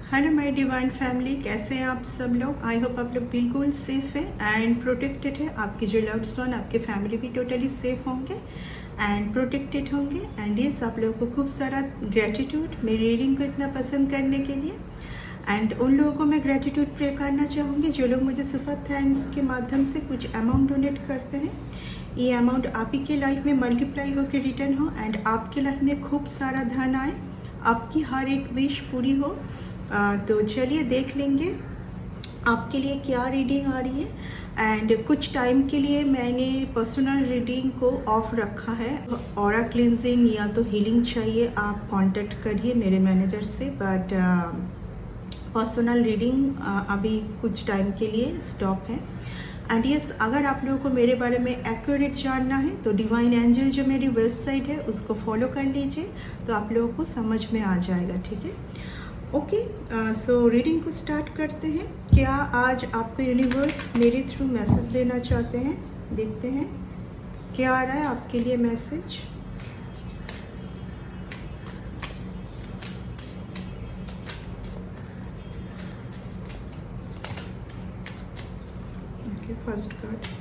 Hello my divine family, कैसे हैं आप सब लोग। आई होप आप लोग बिल्कुल सेफ है एंड प्रोटेक्टेड है। आपके जो लव्ड वन, आपके फैमिली भी टोटली सेफ होंगे एंड प्रोटेक्टेड होंगे। एंड ये आप लोगों को खूब सारा ग्रेटिट्यूड मेरी रीडिंग को इतना पसंद करने के लिए। एंड उन लोगों को मैं ग्रेटिट्यूड प्रे करना चाहूँगी जो लोग मुझे सुपर थैंक्स के माध्यम से कुछ अमाउंट डोनेट करते हैं। ये अमाउंट आप ही के लाइफ में मल्टीप्लाई होकर रिटर्न हो एंड आपके लाइफ में खूब सारा धन आए, आपकी हर एक विश पूरी हो। तो चलिए देख लेंगे आपके लिए क्या रीडिंग आ रही है। एंड कुछ टाइम के लिए मैंने पर्सनल रीडिंग को ऑफ रखा है। ऑरा क्लिनजिंग या तो हीलिंग चाहिए आप कांटेक्ट करिए मेरे मैनेजर से, बट पर्सनल रीडिंग अभी कुछ टाइम के लिए स्टॉप है। एंड यस, अगर आप लोगों को मेरे बारे में एक्यूरेट जानना है तो डिवाइन एंजल जो मेरी वेबसाइट है उसको फॉलो कर लीजिए, तो आप लोगों को समझ में आ जाएगा। ठीक है, ओके। सो रीडिंग को स्टार्ट करते हैं। क्या आज आपको यूनिवर्स मेरे थ्रू मैसेज देना चाहते हैं, देखते हैं क्या आ रहा है आपके लिए message. Okay, first card.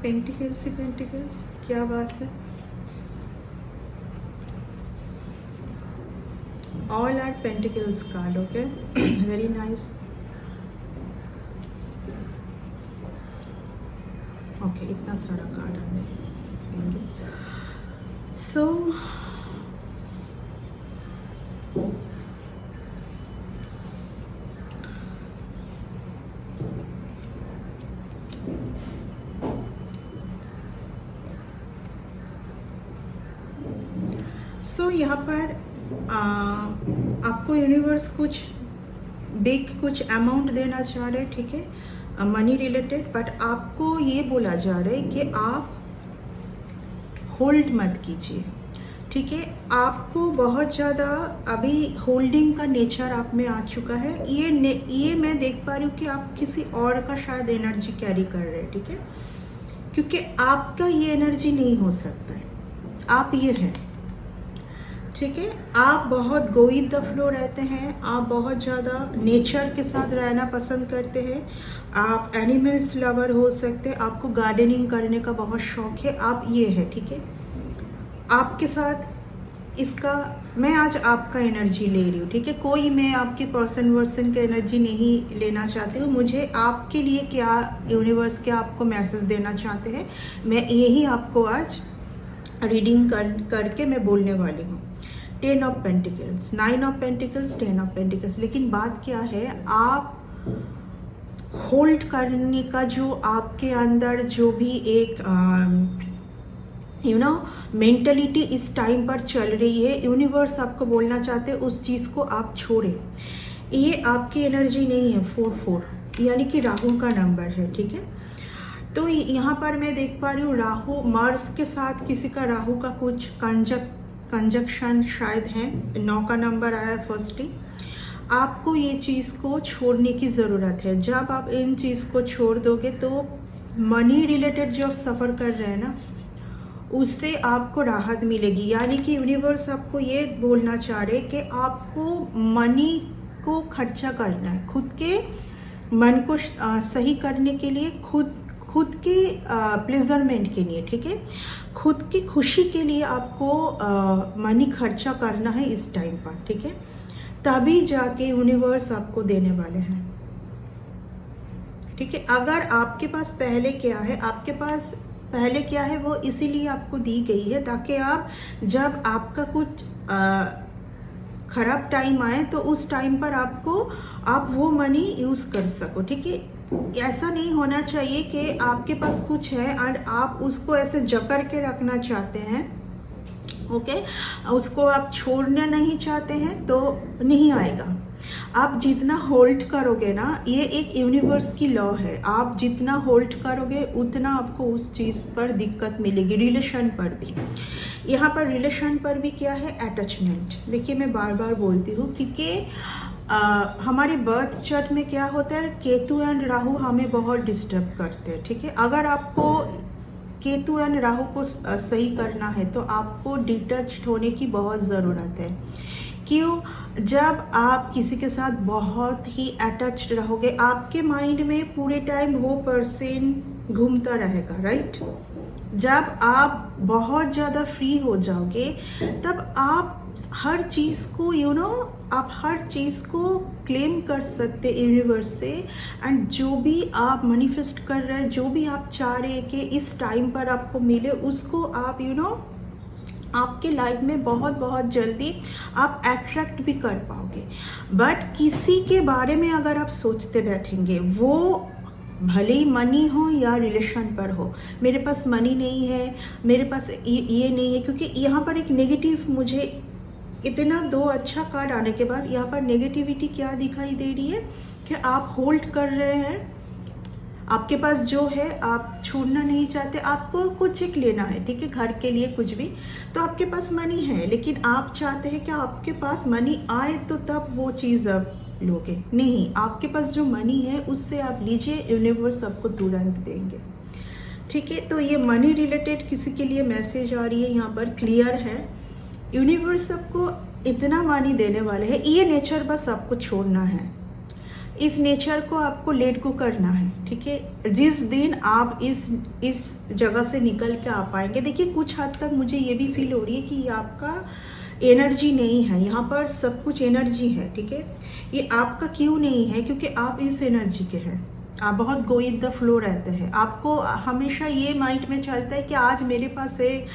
Pentacles ही पेंटिकल्स, क्या बात है। All are pentacles card, okay, very nice. Okay, इतना सारा कार्ड हमें। सो यहाँ पर आपको यूनिवर्स कुछ बिग कुछ अमाउंट देना चाह रहे हैं, ठीक है, मनी रिलेटेड। बट आपको ये बोला जा रहा है कि आप होल्ड मत कीजिए, ठीक है। आपको बहुत ज़्यादा अभी होल्डिंग का नेचर आप में आ चुका है। ये मैं देख पा रही हूँ कि आप किसी और का शायद एनर्जी कैरी कर रहे हैं, ठीक है, क्योंकि आपका ये एनर्जी नहीं हो सकता है, आप ये हैं, ठीक है। आप बहुत गो विद द फ्लो रहते हैं, आप बहुत ज़्यादा नेचर के साथ रहना पसंद करते हैं, आप एनिमल्स लवर हो सकते हैं, आपको गार्डनिंग करने का बहुत शौक है, आप ये है, ठीक है। आपके साथ इसका मैं आज आपका एनर्जी ले रही हूँ, ठीक है। कोई मैं आपके पर्सन की एनर्जी नहीं लेना चाहती हूँ। मुझे आपके लिए क्या यूनिवर्स क्या आपको मैसेज देना चाहते हैं, मैं यही आपको आज रीडिंग करके मैं बोलने वाली हूँ। 10 of pentacles, 9 of pentacles, 10 of pentacles. लेकिन बात क्या है, आप होल्ड करने का जो आपके अंदर जो भी एक मेंटलिटी इस टाइम पर चल रही है, यूनिवर्स आपको बोलना चाहते हैं उस चीज़ को आप छोड़ें। ये आपकी एनर्जी नहीं है। 4 यानी कि राहु का नंबर है, ठीक है। तो यहाँ पर मैं देख पा रही हूँ राहु मार्स के साथ किसी का राहु का कुछ कंजक्शन शायद है। 9 का नंबर आया फर्स्टली। आपको ये चीज़ को छोड़ने की ज़रूरत है। जब आप इन चीज़ को छोड़ दोगे तो मनी रिलेटेड जो आप सफ़र कर रहे हैं ना, उससे आपको राहत मिलेगी। यानी कि यूनिवर्स आपको ये बोलना चाह रहे कि आपको मनी को खर्चा करना है, खुद के मन को सही करने के लिए, खुद के प्लेजरमेंट के लिए, ठीक है, खुद की खुशी के लिए आपको मनी खर्चा करना है इस टाइम पर, ठीक है। तभी जाके यूनिवर्स आपको देने वाले हैं, ठीक है। अगर आपके पास पहले क्या है, आपके पास पहले क्या है वो इसीलिए आपको दी गई है ताकि आप जब आपका कुछ खराब टाइम आए तो उस टाइम पर आप वो मनी यूज़ कर सको, ठीक है। ऐसा नहीं होना चाहिए कि आपके पास कुछ है और आप उसको ऐसे जकड़ के रखना चाहते हैं, ओके, उसको आप छोड़ना नहीं चाहते हैं तो नहीं आएगा। आप जितना होल्ड करोगे ना, ये एक यूनिवर्स की लॉ है, आप जितना होल्ड करोगे उतना आपको उस चीज़ पर दिक्कत मिलेगी। रिलेशन पर भी, यहाँ पर रिलेशन पर भी क्या है, अटैचमेंट। देखिए मैं बार बार बोलती हूँ क्योंकि हमारे बर्थ चार्ट में क्या होता है, केतु एंड राहु हमें बहुत डिस्टर्ब करते हैं, ठीक है। अगर आपको केतु एंड राहु को सही करना है तो आपको डिटैच्ड होने की बहुत ज़रूरत है। क्यों? जब आप किसी के साथ बहुत ही अटैच्ड रहोगे, आपके माइंड में पूरे टाइम वो पर्सन घूमता रहेगा, राइट। जब आप बहुत ज़्यादा फ्री हो जाओगे तब आप हर चीज़ को आप हर चीज़ को क्लेम कर सकते यूनिवर्स से। एंड जो भी आप मैनिफेस्ट कर रहे हैं, जो भी आप चाह रहे हैं कि इस टाइम पर आपको मिले, उसको आप आपके लाइफ में बहुत बहुत जल्दी आप अट्रैक्ट भी कर पाओगे। बट किसी के बारे में अगर आप सोचते बैठेंगे, वो भले ही मनी हो या रिलेशन पर हो, मेरे पास मनी नहीं है, मेरे पास ये नहीं है, क्योंकि यहाँ पर एक नेगेटिव, मुझे इतना 2 अच्छा कार्ड आने के बाद यहाँ पर नेगेटिविटी क्या दिखाई दे रही है कि आप होल्ड कर रहे हैं, आपके पास जो है आप छोड़ना नहीं चाहते, आपको कुछ एक लेना है, ठीक है, घर के लिए कुछ भी, तो आपके पास मनी है, लेकिन आप चाहते हैं कि आपके पास मनी आए तो तब वो चीज़ आप लोगे नहीं। आपके पास जो मनी है उससे आप लीजिए, यूनिवर्स आपको तुरंत देंगे, ठीक है। तो ये मनी रिलेटेड किसी के लिए मैसेज आ रही है, यहाँ पर क्लियर है, यूनिवर्स आपको इतना मनी देने वाले हैं। ये नेचर बस आपको छोड़ना है, इस नेचर को आपको लेट गो करना है, ठीक है। जिस दिन आप इस जगह से निकल के आ पाएंगे, देखिए कुछ हद तक मुझे ये भी फील हो रही है कि ये आपका एनर्जी नहीं है, यहाँ पर सब कुछ एनर्जी है, ठीक है। ये आपका क्यों नहीं है? क्योंकि आप इस एनर्जी के हैं, आप बहुत गो विद द फ्लो रहते हैं। आपको हमेशा ये माइंड में चलता है कि आज मेरे पास है,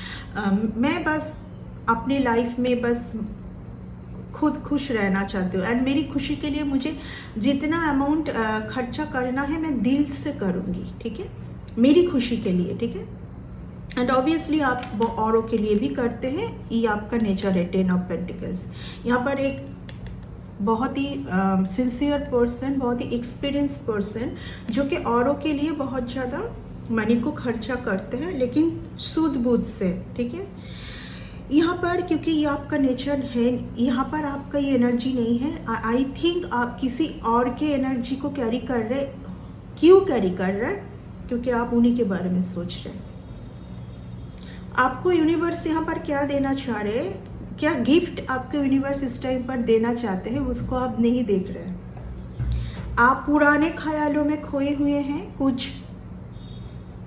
मैं बस अपने लाइफ में बस खुद खुश रहना चाहती हूँ, एंड मेरी खुशी के लिए मुझे जितना अमाउंट खर्चा करना है मैं दिल से करूँगी, ठीक है, मेरी खुशी के लिए, ठीक है। एंड ऑब्वियसली आप औरों के लिए भी करते हैं, ये आपका नेचर है। 10 ऑफ पेंटिकल्स, यहाँ पर एक बहुत ही सिंसियर पर्सन, बहुत ही एक्सपीरियंस पर्सन, जो कि औरों के लिए बहुत ज़्यादा मनी को खर्चा करते हैं, लेकिन सूझ बूझ से, ठीक है। यहाँ पर क्योंकि ये आपका नेचर है, यहाँ पर आपका ये एनर्जी नहीं है। आई थिंक आप किसी और के एनर्जी को कैरी कर रहे। क्यों कैरी कर रहे? क्योंकि आप उन्हीं के बारे में सोच रहे हैं। आपको यूनिवर्स यहाँ पर क्या देना चाह रहे हैं, क्या गिफ्ट आपको यूनिवर्स इस टाइम पर देना चाहते हैं, उसको आप नहीं देख रहे हैं। आप पुराने ख्यालों में खोए हुए हैं। कुछ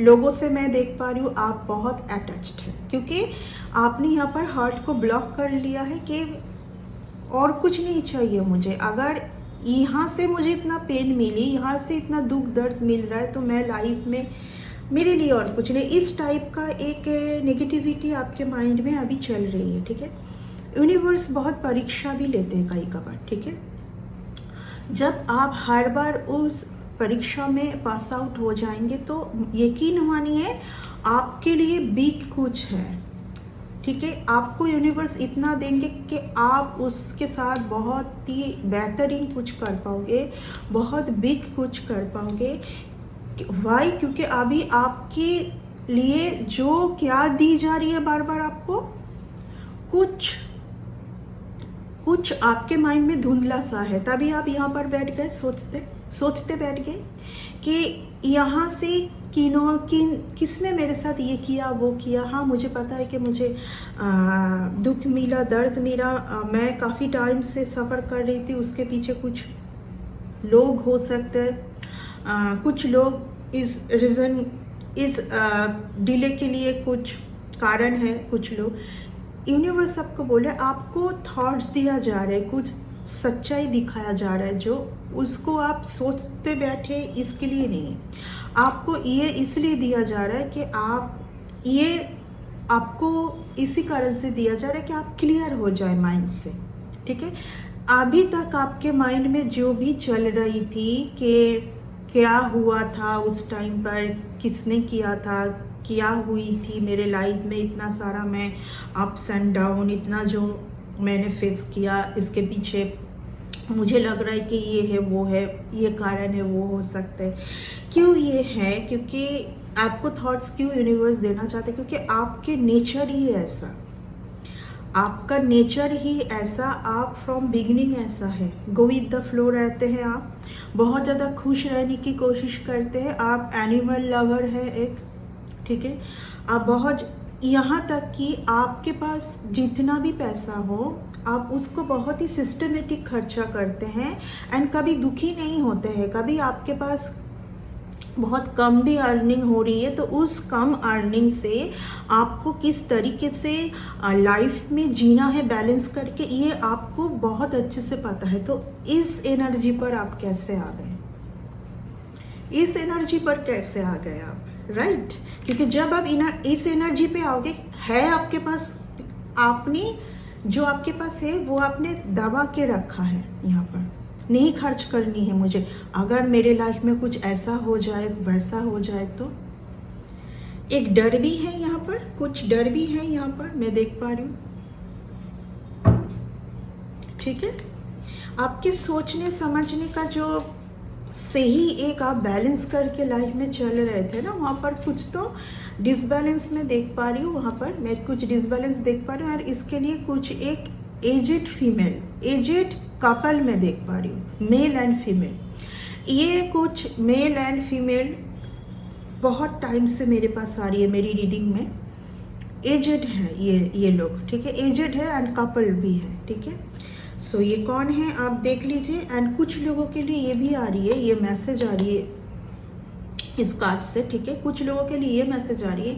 लोगों से मैं देख पा रही हूँ आप बहुत अटैच्ड हैं, क्योंकि आपने यहाँ पर हार्ट को ब्लॉक कर लिया है कि और कुछ नहीं चाहिए मुझे। अगर यहाँ से मुझे इतना पेन मिली, यहाँ से इतना दुख दर्द मिल रहा है, तो मैं लाइफ में मेरे लिए और कुछ नहीं। इस टाइप का एक नेगेटिविटी आपके माइंड में अभी चल रही है, ठीक है। यूनिवर्स बहुत परीक्षा भी लेते हैं कई कबार, ठीक है। जब आप हर बार उस परीक्षा में पास आउट हो जाएंगे तो यकीन मानिए आपके लिए बिग कुछ है, ठीक है। आपको यूनिवर्स इतना देंगे कि आप उसके साथ बहुत ही बेहतरीन कुछ कर पाओगे, बहुत बिग कुछ कर पाओगे। वाई? क्योंकि अभी आपके लिए जो क्या दी जा रही है बार बार आपको, कुछ आपके माइंड में धुंधला सा है, तभी आप यहाँ पर बैठ गए, सोचते बैठ गए कि यहाँ से किसने मेरे साथ ये किया वो किया। हाँ, मुझे पता है कि मुझे दुख मिला, दर्द मिला, मैं काफ़ी टाइम से सफ़र कर रही थी, उसके पीछे कुछ लोग हो सकते हैं, कुछ लोग इस डिले के लिए कुछ कारण है, कुछ लोग। यूनिवर्स आपको बोले, आपको थॉट्स दिया जा रहा है, कुछ सच्चाई दिखाया जा रहा है, जो उसको आप सोचते बैठे इसके लिए नहीं, आपको ये इसलिए दिया जा रहा है कि आपको इसी कारण से दिया जा रहा है कि आप क्लियर हो जाए माइंड से, ठीक है। अभी तक आपके माइंड में जो भी चल रही थी कि क्या हुआ था उस टाइम पर, किसने किया था, क्या हुई थी मेरे लाइफ में, इतना सारा मैं अप्स एंड डाउन, इतना जो मैंने फेस किया, इसके पीछे मुझे लग रहा है कि ये है वो है, ये कारण है वो हो सकता है। क्यों ये है? क्योंकि आपको थॉट्स क्यों यूनिवर्स देना चाहते हैं? क्योंकि आपके नेचर ही है ऐसा। आपका नेचर ही ऐसा, आप फ्रॉम बिगिनिंग ऐसा है, गो विद द फ्लो रहते हैं आप, बहुत ज़्यादा खुश रहने की कोशिश करते हैं, आप एनिमल लवर है एक, ठीक है। आप बहुत, यहाँ तक कि आपके पास जितना भी पैसा हो आप उसको बहुत ही सिस्टमेटिक खर्चा करते हैं एंड कभी दुखी नहीं होते हैं। कभी आपके पास बहुत कम भी अर्निंग हो रही है तो उस कम अर्निंग से आपको किस तरीके से लाइफ में जीना है बैलेंस करके, ये आपको बहुत अच्छे से पता है। तो इस एनर्जी पर आप कैसे आ गए, इस एनर्जी पर कैसे आ गए आप, राइट? क्योंकि जब आप इस एनर्जी पे आओगे, है आपके पास, आपने जो आपके पास है वो आपने दबा के रखा है, यहाँ पर नहीं खर्च करनी है मुझे, अगर मेरे लाइफ में कुछ ऐसा हो जाए वैसा हो जाए तो। एक डर भी है यहाँ पर, कुछ डर भी है यहाँ पर, मैं देख पा रही हूँ, ठीक है। आपके सोचने समझने का जो सही एक आप बैलेंस करके लाइफ में चल रहे थे ना, वहाँ पर कुछ तो डिसबैलेंस में देख पा रही हूँ, वहाँ पर मैं कुछ डिसबैलेंस देख पा रही हूँ। और इसके लिए कुछ एक एजेड फीमेल, एजेड कपल में देख पा रही हूँ, मेल एंड फीमेल। ये कुछ मेल एंड फीमेल बहुत टाइम से मेरे पास आ रही है मेरी रीडिंग में, एजेड है ये लोग, ठीक है, एजेड है एंड कपल भी है, ठीक है। सो ये कौन है आप देख लीजिए। एंड कुछ लोगों के लिए ये भी आ रही है, ये मैसेज आ रही है इस कार्ड से, ठीक है। कुछ लोगों के लिए ये मैसेज आ रही है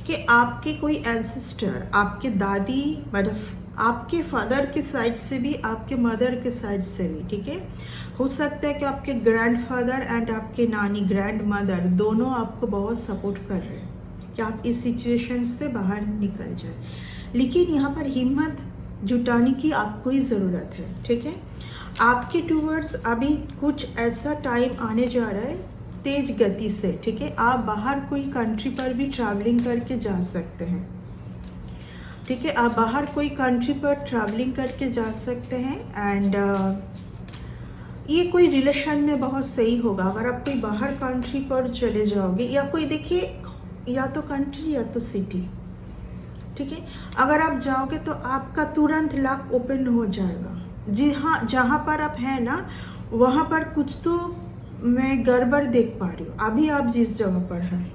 कि आपके कोई एंसेस्टर, आपके दादी, मतलब आपके फादर के साइड से भी, आपके मदर के साइड से भी, ठीक है। हो सकता है कि आपके ग्रैंडफादर एंड आपके नानी, ग्रैंड मदर, दोनों आपको बहुत सपोर्ट कर रहे हैं कि आप इस सिचुएशन से बाहर निकल जाए। लेकिन यहाँ पर हिम्मत जुटाने की आपको ही ज़रूरत है, ठीक है। आपके टूवर्ड्स अभी कुछ ऐसा टाइम आने जा रहा है तेज गति से, ठीक है। आप बाहर कोई कंट्री पर भी ट्रैवलिंग करके जा सकते हैं, ठीक है। आप बाहर कोई कंट्री पर ट्रैवलिंग करके जा सकते हैं एंड ये कोई रिलेशन में बहुत सही होगा अगर आप कोई बाहर कंट्री पर चले जाओगे, या कोई देखिए, या तो कंट्री या तो सिटी, ठीक है। अगर आप जाओगे तो आपका तुरंत लक ओपन हो जाएगा। जी हाँ, जहाँ पर आप हैं ना वहाँ पर कुछ तो मैं गड़बड़ देख पा रही हूँ। अभी आप जिस जगह पर हैं,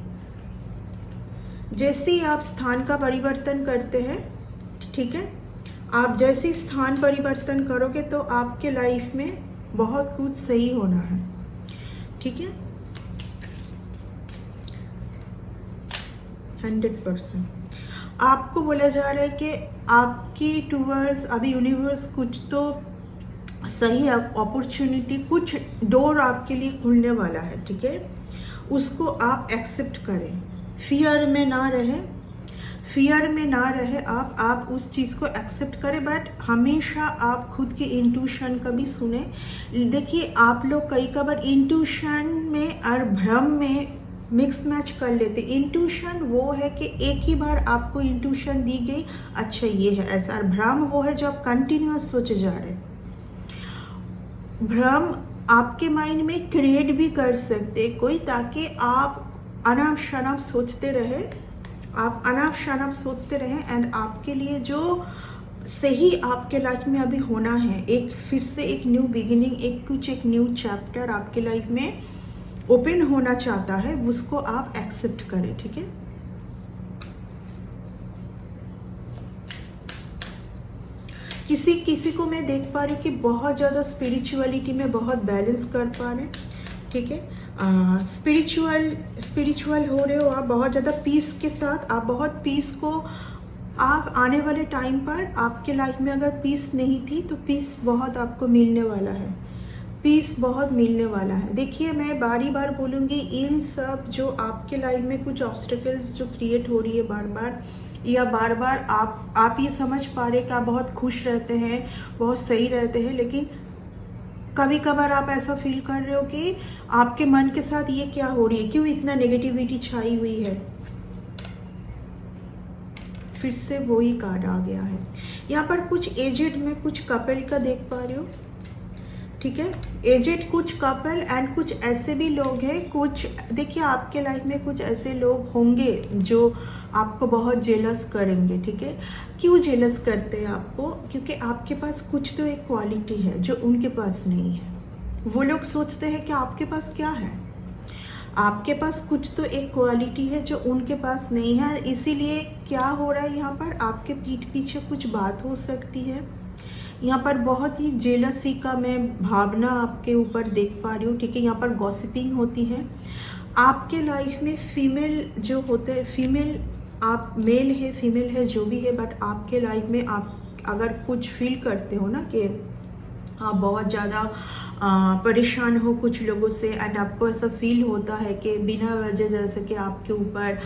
जैसे ही आप स्थान का परिवर्तन करते हैं, ठीक है, आप जैसे स्थान परिवर्तन करोगे तो आपके लाइफ में बहुत कुछ सही होना है, ठीक है, 100%। आपको बोला जा रहा है कि आपकी टूवर्ड्स अभी यूनिवर्स कुछ तो सही अपॉर्चुनिटी, कुछ डोर आपके लिए खुलने वाला है, ठीक है। उसको आप एक्सेप्ट करें, फियर में ना रहे, फियर में ना रहे आप उस चीज़ को एक्सेप्ट करें। बट हमेशा आप खुद की इंट्यूशन का भी सुने। देखिए, आप लोग कई बार इंट्यूशन में और भ्रम में मिक्स मैच कर लेते। इंट्यूशन वो है कि एक ही बार आपको इंट्यूशन दी गई, अच्छा ये है ऐसा, और भ्रम वो है जो आप कंटिन्यूअस सोचे जा रहे हैं। भ्रम आपके माइंड में क्रिएट भी कर सकते कोई, ताकि आप अनाप शनाप सोचते रहे, आप अनाप शनाप सोचते रहें एंड आपके लिए जो सही आपके लाइफ में अभी होना है, एक फिर से एक न्यू बिगिनिंग, एक न्यू चैप्टर आपके लाइफ में ओपन होना चाहता है, उसको आप एक्सेप्ट करें, ठीक है। किसी को मैं देख पा रही कि बहुत ज़्यादा स्पिरिचुअलिटी में बहुत बैलेंस कर पा रहे हैं, ठीक है। स्पिरिचुअल हो रहे हो आप बहुत ज़्यादा पीस के साथ, आप बहुत पीस को, आप आने वाले टाइम पर आपके लाइफ में अगर पीस नहीं थी तो पीस बहुत आपको मिलने वाला है, पीस बहुत मिलने वाला है। देखिए, मैं बारी बार बोलूँगी, इन सब जो आपके लाइफ में कुछ ऑब्स्टिकल्स जो क्रिएट हो रही है बार बार, या बार बार आप ये समझ पा रहे कि आप बहुत खुश रहते हैं, बहुत सही रहते हैं, लेकिन कभी कभार आप ऐसा फील कर रहे हो कि आपके मन के साथ ये क्या हो रही है, क्यों इतना नेगेटिविटी छाई हुई है। फिर से वही कार्ड आ गया है यहाँ पर। कुछ एजेड में कुछ कपल का देख पा रही हो, ठीक है। एजेड कुछ कपल एंड कुछ ऐसे भी लोग हैं, कुछ देखिए आपके लाइफ में कुछ ऐसे लोग होंगे जो आपको बहुत जेलस करेंगे, ठीक है। क्यों जेलस करते हैं आपको? क्योंकि आपके पास कुछ तो एक क्वालिटी है जो उनके पास नहीं है। वो लोग सोचते हैं कि आपके पास क्या है, आपके पास कुछ तो एक क्वालिटी है जो उनके पास नहीं है। इसीलिए क्या हो रहा है यहाँ पर, आपके पीठ पीछे कुछ बात हो सकती है। यहाँ पर बहुत ही जेलसी का मैं भावना आपके ऊपर देख पा रही हूँ, ठीक है। यहाँ पर गॉसिपिंग होती है आपके लाइफ में। फीमेल जो होते हैं, फीमेल आप मेल है फीमेल है जो भी है, बट आपके लाइफ में आप अगर कुछ फील करते हो ना कि आप बहुत ज़्यादा परेशान हो कुछ लोगों से, एंड आपको ऐसा फील होता है कि बिना वजह जैसे कि आपके ऊपर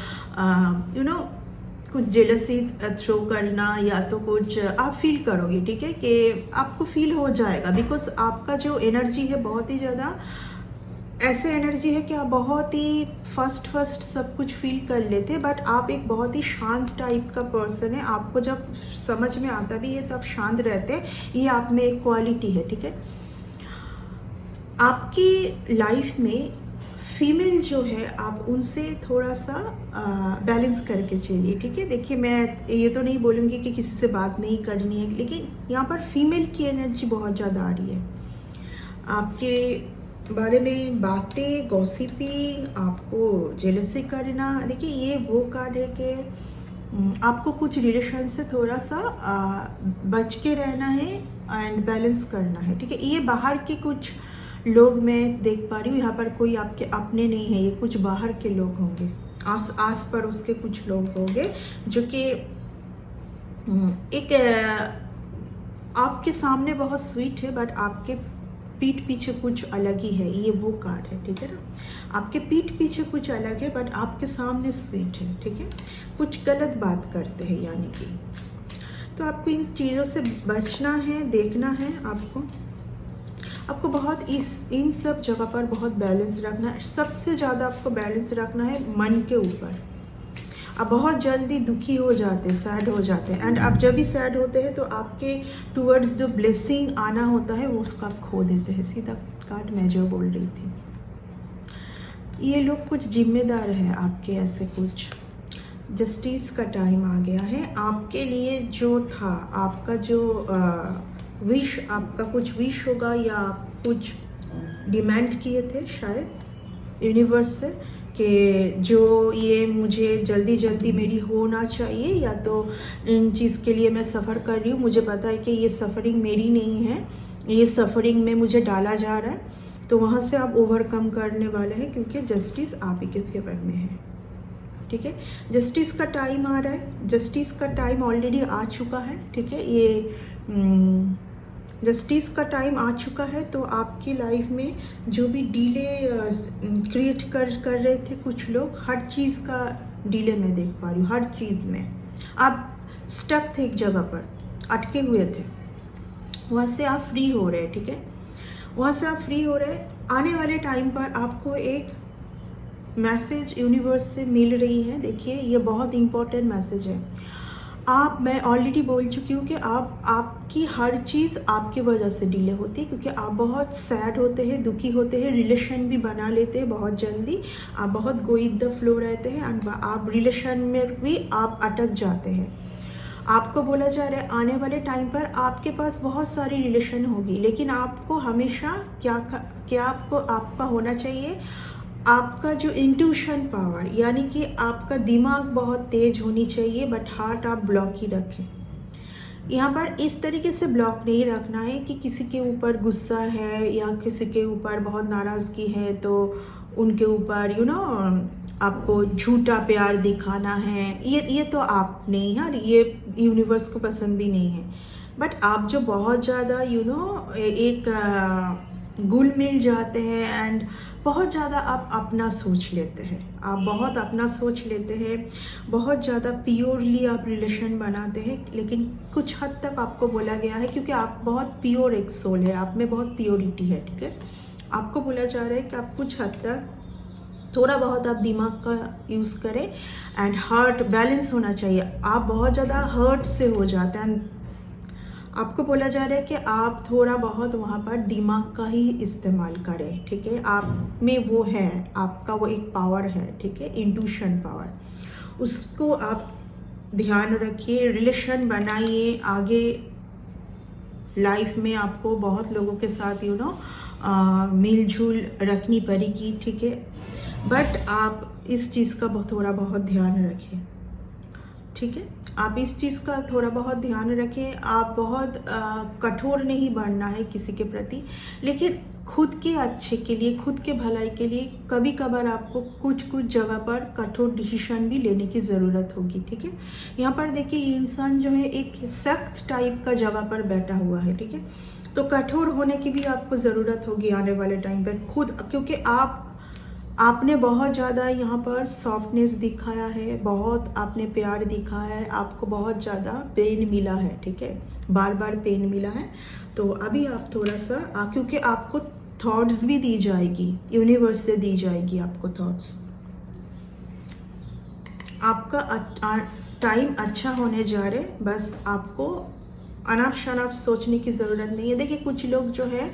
कुछ जेलसी थ्रो करना या तो कुछ आप फील करोगे, ठीक है, कि आपको फील हो जाएगा। बिकॉज आपका जो एनर्जी है बहुत ही ज़्यादा ऐसे एनर्जी है कि आप बहुत ही फर्स्ट सब कुछ फील कर लेते हैं, बट आप एक बहुत ही शांत टाइप का पर्सन है। आपको जब समझ में आता भी है तो आप शांत रहते हैं, ये आप में एक क्वालिटी है, ठीक है। आपकी लाइफ में फीमेल जो है आप उनसे थोड़ा सा बैलेंस करके चलिए, ठीक है। देखिए मैं ये तो नहीं बोलूँगी कि किसी से बात नहीं करनी है, लेकिन यहाँ पर फीमेल की एनर्जी बहुत ज़्यादा आ रही है आपके बारे में, बातें, गॉसिपिंग, आपको जेलसी करना। देखिए ये वो कार्ड है कि आपको कुछ रिलेशन से थोड़ा सा बच के रहना है एंड बैलेंस करना है, ठीक है। ये बाहर के कुछ लोग मैं देख पा रही हूँ, यहाँ पर कोई आपके अपने नहीं है, ये कुछ बाहर के लोग होंगे, आस पड़ोस के कुछ लोग होंगे जो कि एक आपके सामने बहुत स्वीट है, बट आपके पीठ पीछे कुछ अलग ही है। ये वो कार्ड है, ठीक है ना। आपके पीठ पीछे कुछ अलग है बट आपके सामने स्वीट है, ठीक है। कुछ गलत बात करते हैं यानी कि, तो आपको इन चीज़ों से बचना है, देखना है आपको बहुत इन सब जगह पर बहुत बैलेंस रखना है। सबसे ज़्यादा आपको बैलेंस रखना है मन के ऊपर। आप बहुत जल्दी दुखी हो जाते हैं, सैड हो जाते हैं, एंड आप जब भी सैड होते हैं तो आपके टूवर्ड्स जो ब्लेसिंग आना होता है वो उसको आप खो देते हैं। सीधा कार्ड मैं जो बोल रही थी, ये लोग कुछ जिम्मेदार है आपके, ऐसे कुछ जस्टिस का टाइम आ गया है आपके लिए। जो था आपका जो विश, आपका कुछ विश होगा या आप कुछ डिमांड किए थे शायद यूनिवर्स से कि जो ये मुझे जल्दी मेरी होना चाहिए, या तो इन चीज़ के लिए मैं सफ़र कर रही हूँ, मुझे पता है कि ये सफ़रिंग मेरी नहीं है, ये सफ़रिंग में मुझे डाला जा रहा है, तो वहाँ से आप ओवरकम करने वाले हैं क्योंकि जस्टिस आप ही के फेवर में है, ठीक है। जस्टिस का टाइम आ रहा है, जस्टिस का टाइम ऑलरेडी आ चुका है, ठीक है। ये जस्टिस का टाइम आ चुका है, तो आपकी लाइफ में जो भी डिले क्रिएट कर रहे थे कुछ लोग, हर चीज़ का डिले मैं देख पा रही हूँ। हर चीज़ में आप स्टक थे, एक जगह पर अटके हुए थे, वहाँ से आप फ्री हो रहे हैं, ठीक है। वहाँ से आप फ्री हो रहे हैं। आने वाले टाइम पर आपको एक मैसेज यूनिवर्स से मिल रही है। देखिए ये बहुत इंपॉर्टेंट मैसेज है। मैं ऑलरेडी बोल चुकी हूँ कि आपकी हर चीज़ आपकी वजह से डिले होती है, क्योंकि आप बहुत सैड होते हैं, दुखी होते हैं, रिलेशन भी बना लेते हैं बहुत जल्दी, आप बहुत गो विद द फ्लो रहते हैं, एंड आप रिलेशन में भी आप अटक जाते हैं। आपको बोला जा रहा है आने वाले टाइम पर आपके पास बहुत सारी रिलेशन होगी, लेकिन आपको हमेशा क्या आपका होना चाहिए, आपका जो इंट्यूशन पावर, यानी कि आपका दिमाग बहुत तेज होनी चाहिए, बट हार्ट आप ब्लॉक ही रखें। यहाँ पर इस तरीके से ब्लॉक नहीं रखना है कि किसी के ऊपर गुस्सा है या किसी के ऊपर बहुत नाराज़गी है तो उनके ऊपर आपको झूठा प्यार दिखाना है। ये तो आप नहीं यार, ये यूनिवर्स को पसंद भी नहीं है। बट आप जो बहुत ज़्यादा एक घुल मिल जाते हैं एंड बहुत ज़्यादा आप अपना सोच लेते हैं, आप बहुत अपना सोच लेते हैं, बहुत ज़्यादा प्योरली आप रिलेशन बनाते हैं, लेकिन कुछ हद तक आपको बोला गया है, क्योंकि आप बहुत प्योर एक सोल है, आप में बहुत प्योरिटी है, ठीक है। आपको बोला जा रहा है कि आप कुछ हद तक थोड़ा बहुत आप दिमाग का यूज़ करें, एंड हार्ट बैलेंस होना चाहिए। आप बहुत ज़्यादा हर्ट से हो जाते हैं, आपको बोला जा रहा है कि आप थोड़ा बहुत वहाँ पर दिमाग का ही इस्तेमाल करें, ठीक है। आप में वो है, आपका वो एक पावर है, ठीक है, इंट्यूशन पावर, उसको आप ध्यान रखिए, रिलेशन बनाइए। आगे लाइफ में आपको बहुत लोगों के साथ मिलजुल रखनी पड़ेगी, ठीक है। बट आप इस चीज़ का थोड़ा बहुत ध्यान रखें, ठीक है। आप इस चीज़ का थोड़ा बहुत ध्यान रखें। आप बहुत कठोर नहीं बनना है किसी के प्रति, लेकिन खुद के अच्छे के लिए, खुद के भलाई के लिए कभी कभार आपको कुछ कुछ जगह पर कठोर डिसीजन भी लेने की ज़रूरत होगी, ठीक है। यहाँ पर देखिए, ये इंसान जो है एक सख्त टाइप का जगह पर बैठा हुआ है, ठीक है। तो कठोर होने की भी आपको ज़रूरत होगी आने वाले टाइम पर खुद, क्योंकि आपने बहुत ज़्यादा यहाँ पर सॉफ्टनेस दिखाया है, बहुत आपने प्यार दिखाया है, आपको बहुत ज़्यादा पेन मिला है, ठीक है, बार बार पेन मिला है। तो अभी आप थोड़ा सा क्योंकि आपको थॉट्स भी दी जाएगी, यूनिवर्स से दी जाएगी आपको थॉट्स। आपका टाइम अच्छा होने जा रहे, बस आपको अनाप शनाप सोचने की ज़रूरत नहीं है। देखिए, कुछ लोग जो है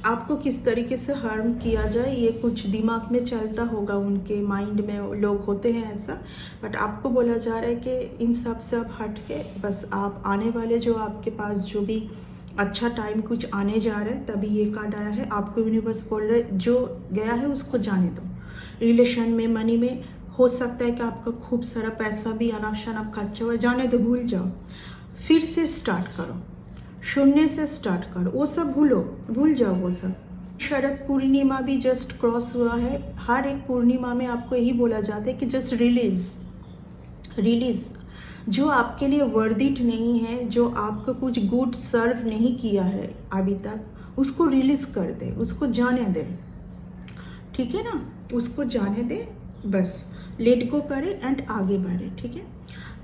आपको किस तरीके से हार्म किया जाए, ये कुछ दिमाग में चलता होगा, उनके माइंड में लोग होते हैं ऐसा। बट आपको बोला जा रहा है कि इन सब से आप हट के बस आप आने वाले जो आपके पास जो भी अच्छा टाइम कुछ आने जा रहा है, तभी ये कार्ड आया है। आपको यूनिवर्स बोल रहा है जो गया है उसको जाने दो। रिलेशन में, मनी में हो सकता है कि आपका खूब सारा पैसा भी अनाप शनाप खर्चा हुआ, जाने दो, भूल जाओ, फिर से स्टार्ट करो, शून्य से स्टार्ट करो, वो सब भूल जाओ वो सब। शरद पूर्णिमा भी जस्ट क्रॉस हुआ है। हर एक पूर्णिमा में आपको यही बोला जाता है कि जस्ट रिलीज जो आपके लिए वर्दिट नहीं है, जो आपको कुछ गुड सर्व नहीं किया है अभी तक, उसको रिलीज कर दे, उसको जाने दे, ठीक है ना, उसको जाने दे, बस लेट गो करे एंड आगे बढ़े, ठीक है।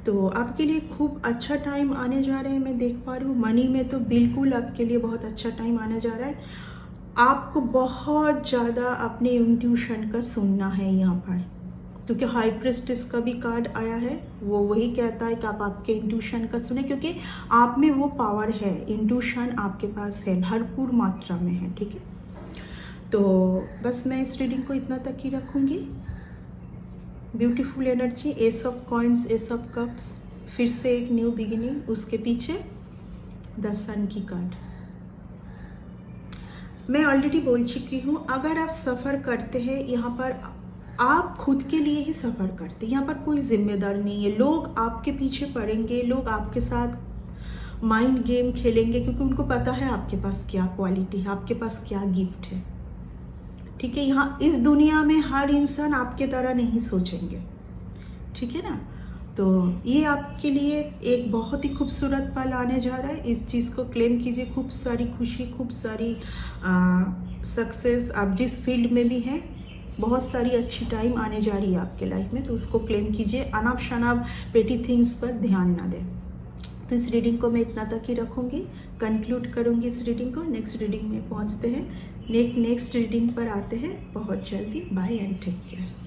तो आपके लिए खूब अच्छा टाइम आने जा रहे हैं, मैं देख पा रही हूँ। मनी में तो बिल्कुल आपके लिए बहुत अच्छा टाइम आने जा रहा है। आपको बहुत ज़्यादा अपने इंट्यूशन का सुनना है यहाँ पर, क्योंकि हाई प्रिस्टेस का भी कार्ड आया है, वो वही कहता है कि आप आपके इंट्यूशन का सुने, क्योंकि आप में वो पावर है, इंट्यूशन आपके पास है, भरपूर मात्रा में है, ठीक है। तो बस मैं इस रीडिंग को इतना तक ही रखूँगी। Beautiful energy, S of coins, S of cups, फिर से एक न्यू बिगिनिंग, उसके पीछे द सन की कार्ड। मैं ऑलरेडी बोल चुकी हूँ, अगर आप सफ़र करते हैं यहाँ पर, आप खुद के लिए ही सफ़र करते हैं, यहाँ पर कोई जिम्मेदार नहीं है। लोग आपके पीछे पड़ेंगे, लोग आपके साथ माइंड गेम खेलेंगे, क्योंकि उनको पता है आपके पास क्या क्वालिटी है, आपके पास क्या गिफ्ट है, ठीक है। यहाँ इस दुनिया में हर इंसान आपके तरह नहीं सोचेंगे, ठीक है ना। तो ये आपके लिए एक बहुत ही खूबसूरत पल आने जा रहा है, इस चीज़ को क्लेम कीजिए। खूब सारी खुशी, खूब सारी सक्सेस, आप जिस फील्ड में भी हैं, बहुत सारी अच्छी टाइम आने जा रही है आपके लाइफ में, तो उसको क्लेम कीजिए। अनाप शनाप पेटी थिंग्स पर ध्यान ना दें। तो इस रीडिंग को मैं इतना तक ही रखूँगी, कंक्लूड करूँगी इस रीडिंग को। नेक्स्ट रीडिंग में पहुँचते हैं, नेक्स्ट रीडिंग पर आते हैं बहुत जल्दी। Bye and take care.